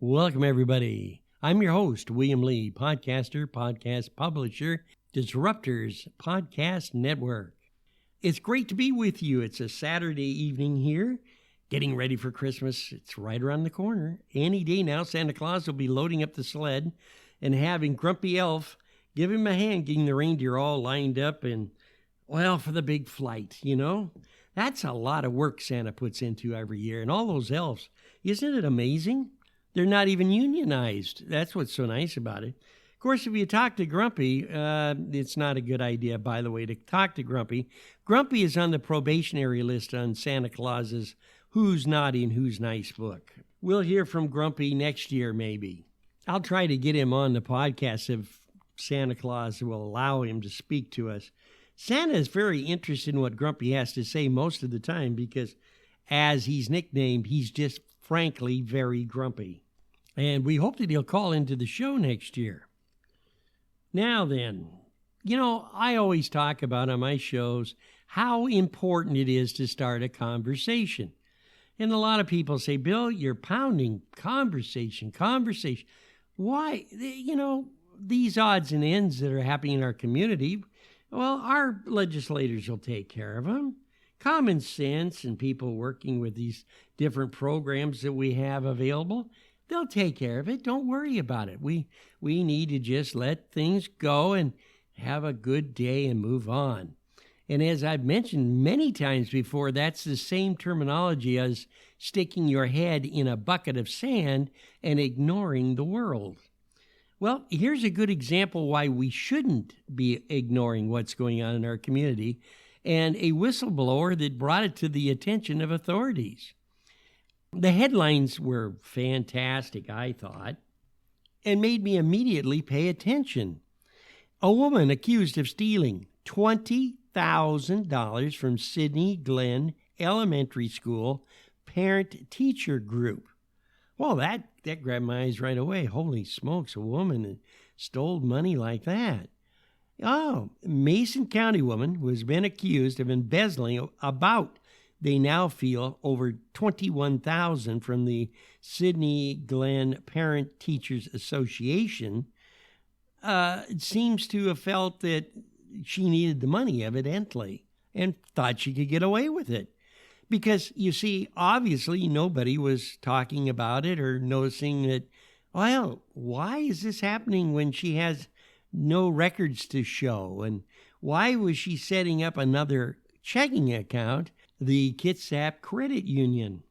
Welcome, everybody. I'm your host, William Lee, podcaster, podcast publisher, Disruptors Podcast Network. It's great to be with you. It's a Saturday evening here, getting ready for Christmas. It's right around the corner. Any day now, Santa Claus will be loading up the sled and having Grumpy Elf give him a hand, getting the reindeer all lined up and, well, for the big flight, you know? That's a lot of work Santa puts into every year. And all those elves, isn't it amazing? They're not even unionized. That's what's so nice about it. Of course, if you talk to Grumpy, it's not a good idea, by the way, to talk to Grumpy. Grumpy is on the probationary list on Santa Claus's Who's Naughty and Who's Nice book. We'll hear from Grumpy next year, maybe. I'll try to get him on the podcast if Santa Claus will allow him to speak to us. Santa is very interested in what Grumpy has to say most of the time because, as he's nicknamed, he's just frankly very grumpy. And we hope that he'll call into the show next year. Now then, I always talk about on my shows how important it is to start a conversation. And a lot of people say, Bill, you're pounding conversation. Why? These odds and ends that are happening in our community, well, our legislators will take care of them. Common sense and people working with these different programs that we have available, they'll take care of it. Don't worry about it. We need to just let things go and have a good day and move on. And as I've mentioned many times before, that's the same terminology as sticking your head in a bucket of sand and ignoring the world. Well, here's a good example why we shouldn't be ignoring what's going on in our community, and a whistleblower that brought it to the attention of authorities. The headlines were fantastic, I thought, and made me immediately pay attention. A woman accused of stealing $20,000 from Sydney Glen Elementary School parent-teacher group. Well, that grabbed my eyes right away. Holy smokes, a woman stole money like that. Oh, Mason County woman who has been accused of embezzling about, they now feel, over $21,000 from the Sydney Glen Parent Teachers Association seems to have felt that she needed the money, evidently, and thought she could get away with it. Because, you see, obviously nobody was talking about it or noticing that, well, why is this happening when she has no records to show? And why was she setting up another checking account, the Kitsap Credit Union?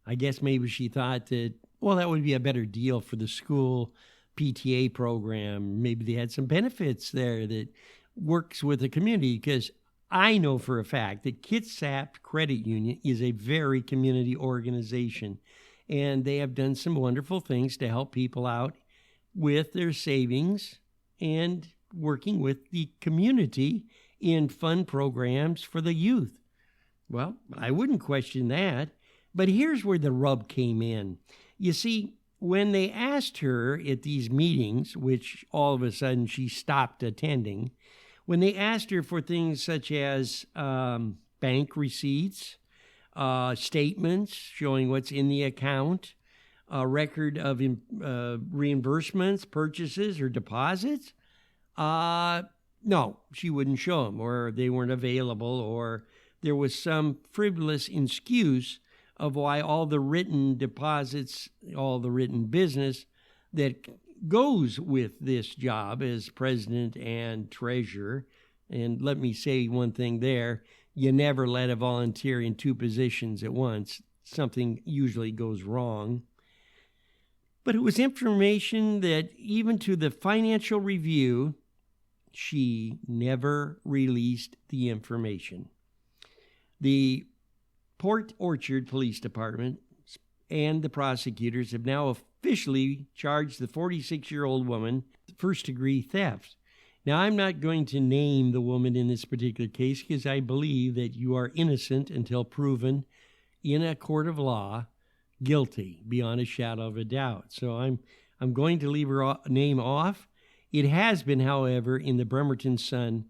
I guess maybe she thought that, well, that would be a better deal for the school PTA program. Maybe they had some benefits there that works with the community, because I know for a fact that Kitsap Credit Union is a very community organization, and they have done some wonderful things to help people out with their savings and working with the community in fun programs for the youth. Well, I wouldn't question that, but here's where the rub came in. You see, when they asked her at these meetings, which all of a sudden she stopped attending, when they asked her for things such as bank receipts, statements showing what's in the account, a record of reimbursements, purchases, or deposits, no, she wouldn't show them, or they weren't available, or there was some frivolous excuse of why all the written deposits, all the written business that goes with this job as president and treasurer. And let me say one thing there. You never let a volunteer in two positions at once. Something usually goes wrong. But it was information that even to the Financial Review, she never released the information. The Port Orchard Police Department and the prosecutors have now officially charged the 46-year-old woman first-degree theft. Now, I'm not going to name the woman in this particular case because I believe that you are innocent until proven in a court of law guilty beyond a shadow of a doubt. So I'm going to leave her name off. It has been, however, in the Bremerton Sun,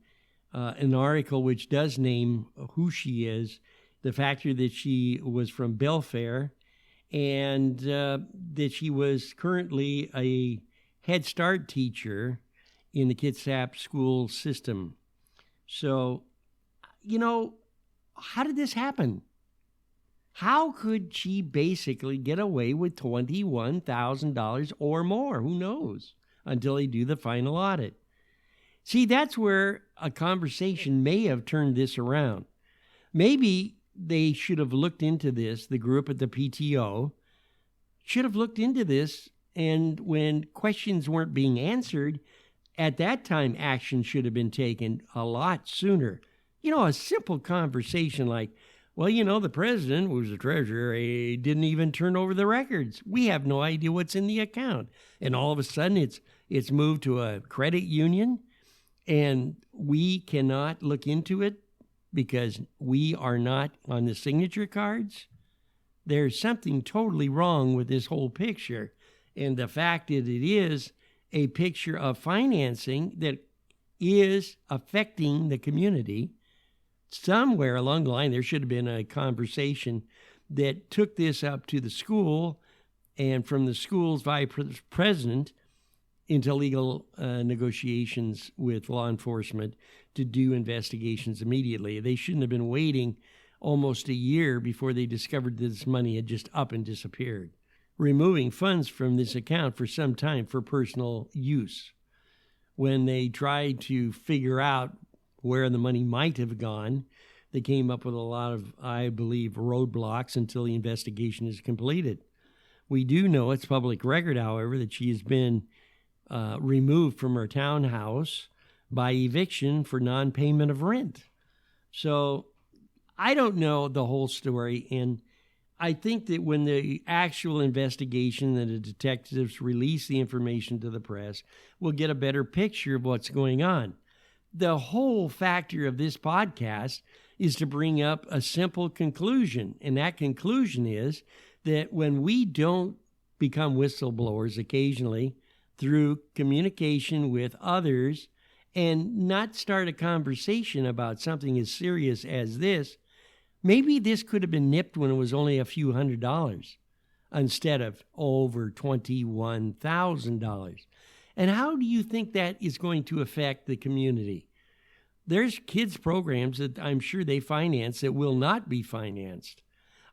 an article which does name who she is, the factor that she was from Belfair, and that she was currently a Head Start teacher in the Kitsap school system. So, how did this happen? How could she basically get away with $21,000 or more? Who knows? Until they do the final audit. See, that's where a conversation may have turned this around. Maybe they should have looked into this, the group at the PTO should have looked into this, and when questions weren't being answered, at that time action should have been taken a lot sooner. A simple conversation like, well, the president was the treasurer. He didn't even turn over the records. We have no idea what's in the account. And all of a sudden it's moved to a credit union, and we cannot look into it because we are not on the signature cards. There's something totally wrong with this whole picture. And the fact that it is a picture of financing that is affecting the community, somewhere along the line, there should have been a conversation that took this up to the school, and from the school's vice president into legal negotiations with law enforcement to do investigations immediately. They shouldn't have been waiting almost a year before they discovered that this money had just up and disappeared. Removing funds from this account for some time for personal use. When they tried to figure out where the money might have gone, they came up with a lot of, I believe, roadblocks until the investigation is completed. We do know it's public record, however, that she has been removed from her townhouse by eviction for non-payment of rent. So I don't know the whole story, and I think that when the actual investigation and the detectives release the information to the press, we'll get a better picture of what's going on. The whole factor of this podcast is to bring up a simple conclusion, and that conclusion is that when we don't become whistleblowers occasionally through communication with others and not start a conversation about something as serious as this, maybe this could have been nipped when it was only a few $100s instead of over $21,000. And how do you think that is going to affect the community? There's kids' programs that I'm sure they finance that will not be financed.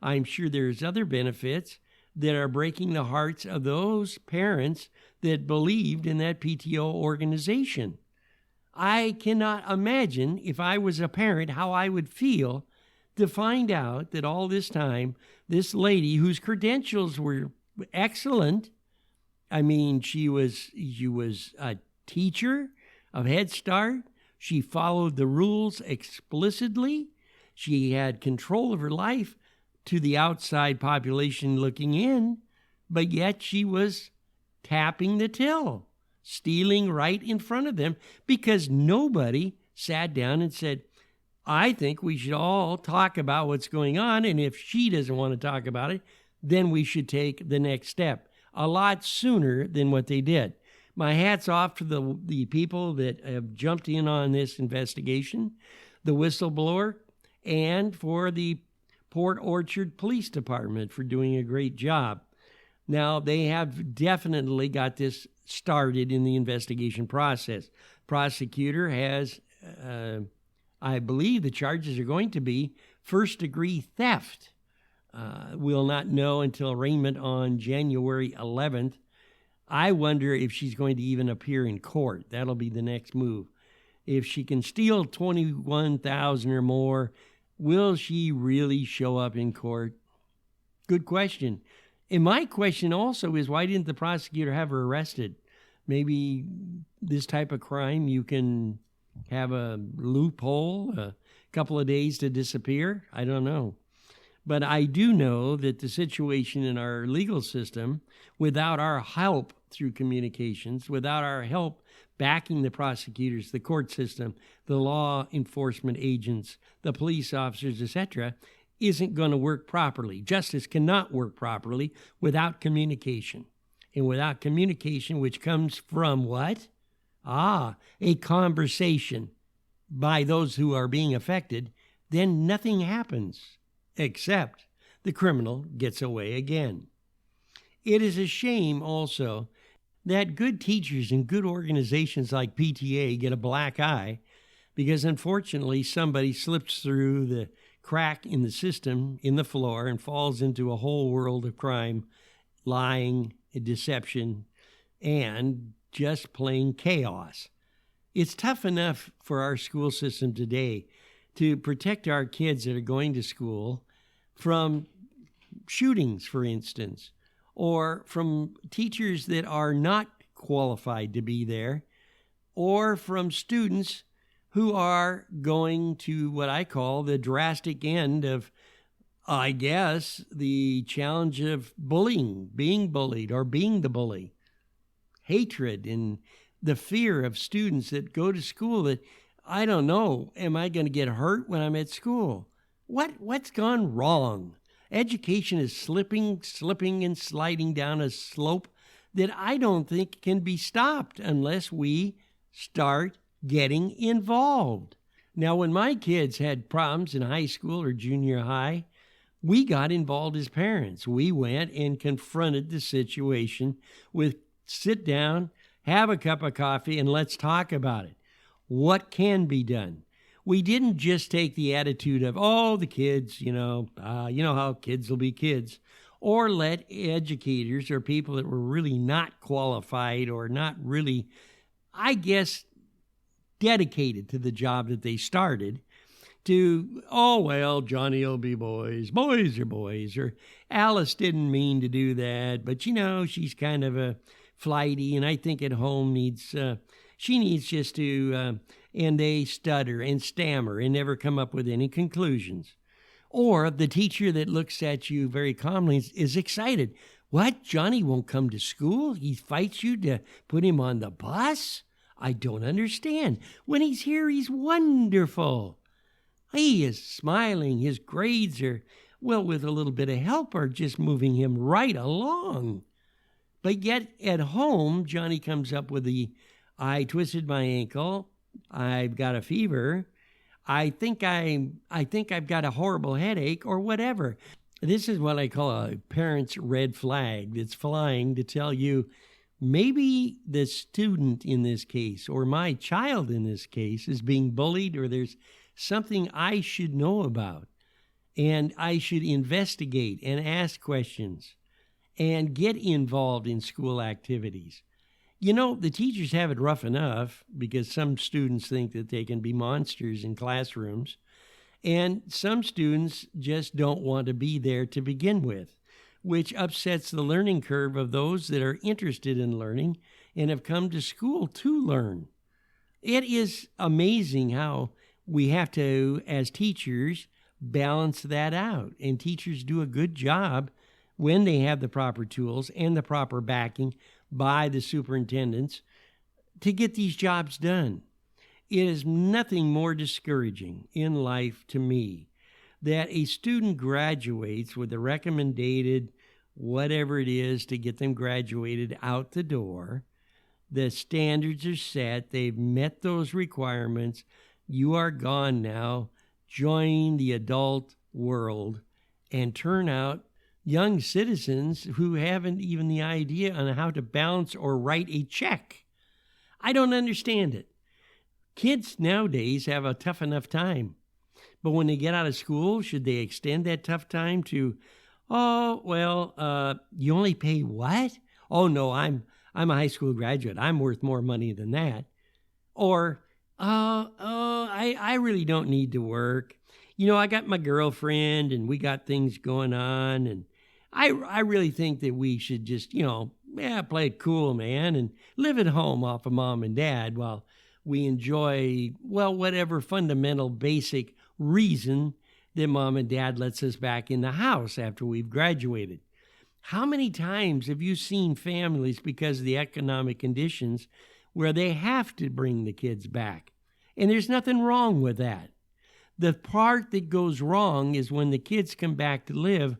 I'm sure there's other benefits that are breaking the hearts of those parents that believed in that PTO organization. I cannot imagine, if I was a parent, how I would feel to find out that all this time, this lady whose credentials were excellent, I mean, she was a teacher of Head Start. She followed the rules explicitly. She had control of her life to the outside population looking in, but yet she was tapping the till, stealing right in front of them because nobody sat down and said, I think we should all talk about what's going on, and if she doesn't want to talk about it, then we should take the next step a lot sooner than what they did. My hat's off to the people that have jumped in on this investigation, the whistleblower, and for the Port Orchard Police Department for doing a great job. Now, they have definitely got this started in the investigation process. Prosecutor has, I believe the charges are going to be first-degree theft. We'll not know until arraignment on January 11th. I wonder if she's going to even appear in court. That'll be the next move. If she can steal $21,000 or more, will she really show up in court? Good question. And my question also is, why didn't the prosecutor have her arrested? Maybe this type of crime, you can have a loophole, a couple of days to disappear. I don't know. But I do know that the situation in our legal system, without our help through communications, without our help backing the prosecutors, the court system, the law enforcement agents, the police officers, etc., isn't going to work properly. Justice cannot work properly without communication. And without communication, which comes from what? A conversation by those who are being affected, then nothing happens except the criminal gets away again. It is a shame also that good teachers and good organizations like PTA get a black eye because unfortunately somebody slips through the crack in the system, in the floor, and falls into a whole world of crime, lying, deception, and just plain chaos. It's tough enough for our school system today to protect our kids that are going to school from shootings, for instance, or from teachers that are not qualified to be there, or from students who are going to what I call the drastic end of, I guess, the challenge of bullying, being bullied or being the bully. Hatred and the fear of students that go to school that, I don't know, am I going to get hurt when I'm at school? What's gone wrong? Education is slipping, and sliding down a slope that I don't think can be stopped unless we start getting involved. Now, when my kids had problems in high school or junior high, we got involved as parents. We went and confronted the situation with sit down, have a cup of coffee, and let's talk about it. What can be done? We didn't just take the attitude of, oh, the kids, you know how kids will be kids, or let educators or people that were really not qualified or not really, I guess, dedicated to the job that they started to, oh, well, Johnny will be boys are boys, or Alice didn't mean to do that, but, she's kind of a flighty, and I think at home she needs just to, and they stutter and stammer and never come up with any conclusions. Or the teacher that looks at you very calmly is excited. What? Johnny won't come to school? He fights you to put him on the bus? I don't understand. When he's here, he's wonderful. He is smiling. His grades are, well, with a little bit of help, are just moving him right along. But yet at home, Johnny comes up with I twisted my ankle, I've got a fever, I think I've got a horrible headache, or whatever. This is what I call a parent's red flag that's flying to tell you maybe the student in this case, or my child in this case, is being bullied, or there's something I should know about, and I should investigate and ask questions and get involved in school activities. The teachers have it rough enough because some students think that they can be monsters in classrooms, and some students just don't want to be there to begin with, which upsets the learning curve of those that are interested in learning and have come to school to learn. It is amazing how we have to, as teachers, balance that out, and teachers do a good job when they have the proper tools and the proper backing by the superintendents to get these jobs done. It is nothing more discouraging in life to me that a student graduates with a recommended whatever it is to get them graduated out the door. The standards are set. They've met those requirements. You are gone now. Join the adult world and turn out young citizens who haven't even the idea on how to balance or write a check. I don't understand it. Kids nowadays have a tough enough time. But when they get out of school, should they extend that tough time to, you only pay what? Oh, no, I'm a high school graduate. I'm worth more money than that. Or, I really don't need to work. I got my girlfriend and we got things going on, and I really think that we should just, play it cool, man, and live at home off of mom and dad while we enjoy, whatever fundamental basic reason that mom and dad lets us back in the house after we've graduated. How many times have you seen families, because of the economic conditions, where they have to bring the kids back? And there's nothing wrong with that. The part that goes wrong is when the kids come back to live,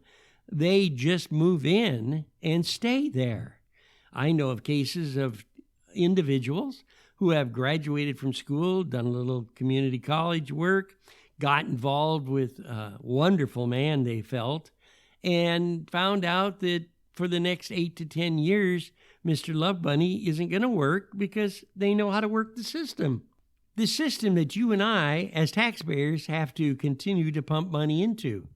they just move in and stay there. I know of cases of individuals who have graduated from school, done a little community college work, got involved with a wonderful man they felt, and found out that for the next 8 to 10 years, Mr. Love Bunny isn't going to work because they know how to work the system. The system that you and I, as taxpayers, have to continue to pump money into.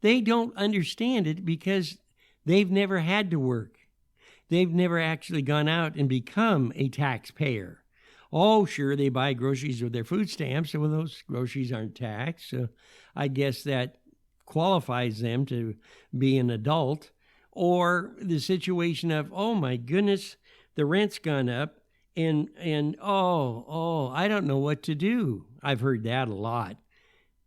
They don't understand it because they've never had to work. They've never actually gone out and become a taxpayer. Oh, sure, they buy groceries with their food stamps, and those groceries aren't taxed. So I guess that qualifies them to be an adult. Or the situation of, oh my goodness, the rent's gone up, and I don't know what to do. I've heard that a lot.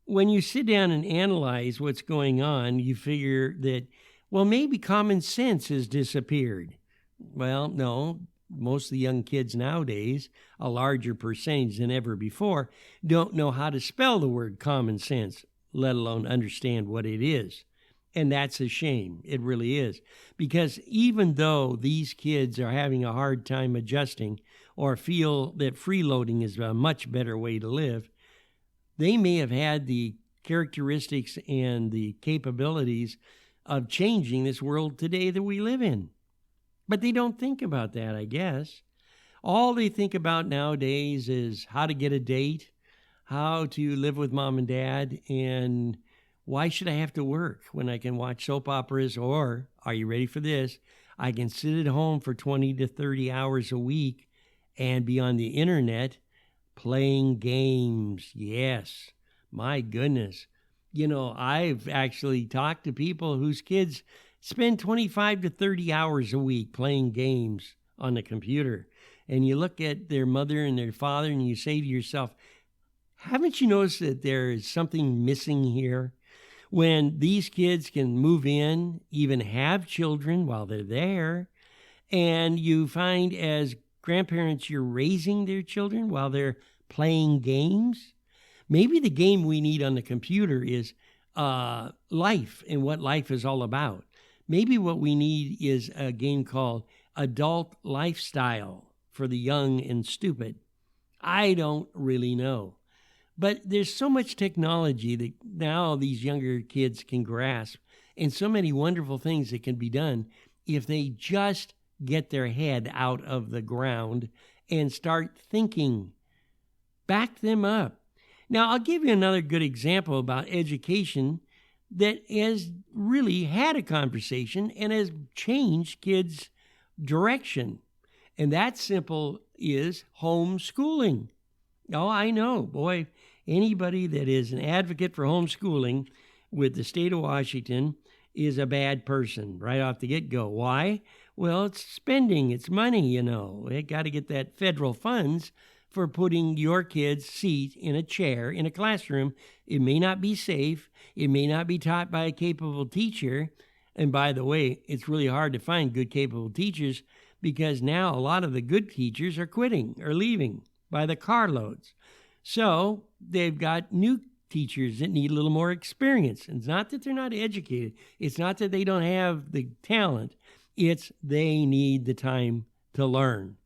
When you sit down and analyze what's going on, you figure that, well, maybe common sense has disappeared. Well, no, most of the young kids nowadays, a larger percentage than ever before, don't know how to spell the word common sense, let alone understand what it is. And that's a shame. It really is. Because even though these kids are having a hard time adjusting or feel that freeloading is a much better way to live, they may have had the characteristics and the capabilities of changing this world today that we live in. But they don't think about that, I guess. All they think about nowadays is how to get a date, how to live with mom and dad, and why should I have to work when I can watch soap operas? Or, are you ready for this? I can sit at home for 20 to 30 hours a week and be on the internet playing games. Yes, my goodness. You know, I've actually talked to people whose kids spend 25 to 30 hours a week playing games on the computer. And you look at their mother and their father and you say to yourself, haven't you noticed that there is something missing here? When these kids can move in, even have children while they're there, and you find as grandparents you're raising their children while they're playing games. Maybe the game we need on the computer is life and what life is all about. Maybe what we need is a game called Adult Lifestyle for the young and stupid. I don't really know. But there's so much technology that now these younger kids can grasp, and so many wonderful things that can be done if they just get their head out of the ground and start thinking. Back them up. Now, I'll give you another good example about education that has really had a conversation and has changed kids' direction. And that simple is homeschooling. Oh, I know, boy, anybody that is an advocate for homeschooling with the state of Washington is a bad person right off the get-go. Why? Well, it's spending, it's money, you know. They got to get that federal funds for putting your kid's seat in a chair in a classroom. It may not be safe. It may not be taught by a capable teacher. And by the way, it's really hard to find good, capable teachers because now a lot of the good teachers are quitting or leaving by the carloads. So they've got new teachers that need a little more experience. And it's not that they're not educated. It's not that they don't have the talent. It's they need the time to learn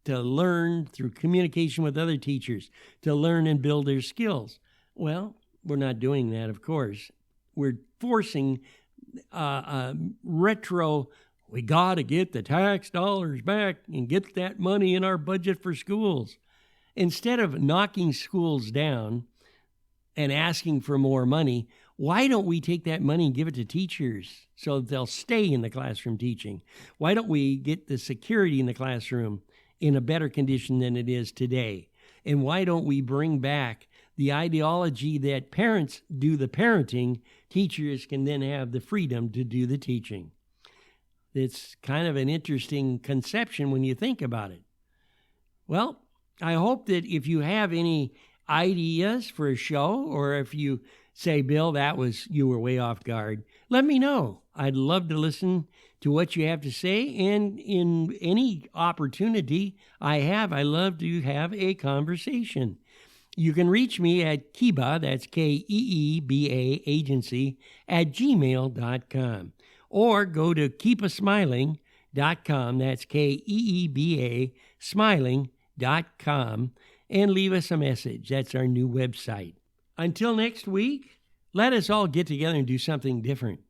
through communication with other teachers, to learn and build their skills. Well, we're not doing that, of course. We're forcing we got to get the tax dollars back and get that money in our budget for schools. Instead of knocking schools down and asking for more money, why don't we take that money and give it to teachers so that they'll stay in the classroom teaching? Why don't we get the security in the classroom in a better condition than it is today? And why don't we bring back the ideology that parents do the parenting, teachers can then have the freedom to do the teaching? It's kind of an interesting conception when you think about it. Well, I hope that if you have any ideas for a show, or if you say, Bill, you were way off guard, let me know. I'd love to listen to what you have to say. And in any opportunity I love to have a conversation. You can reach me at Keeba, that's Keeba agency, @gmail.com. Or go to keepasmiling.com, that's Keeba smiling.com, and leave us a message. That's our new website. Until next week, let us all get together and do something different.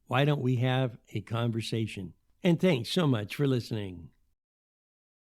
Why don't we have a conversation? And thanks so much for listening.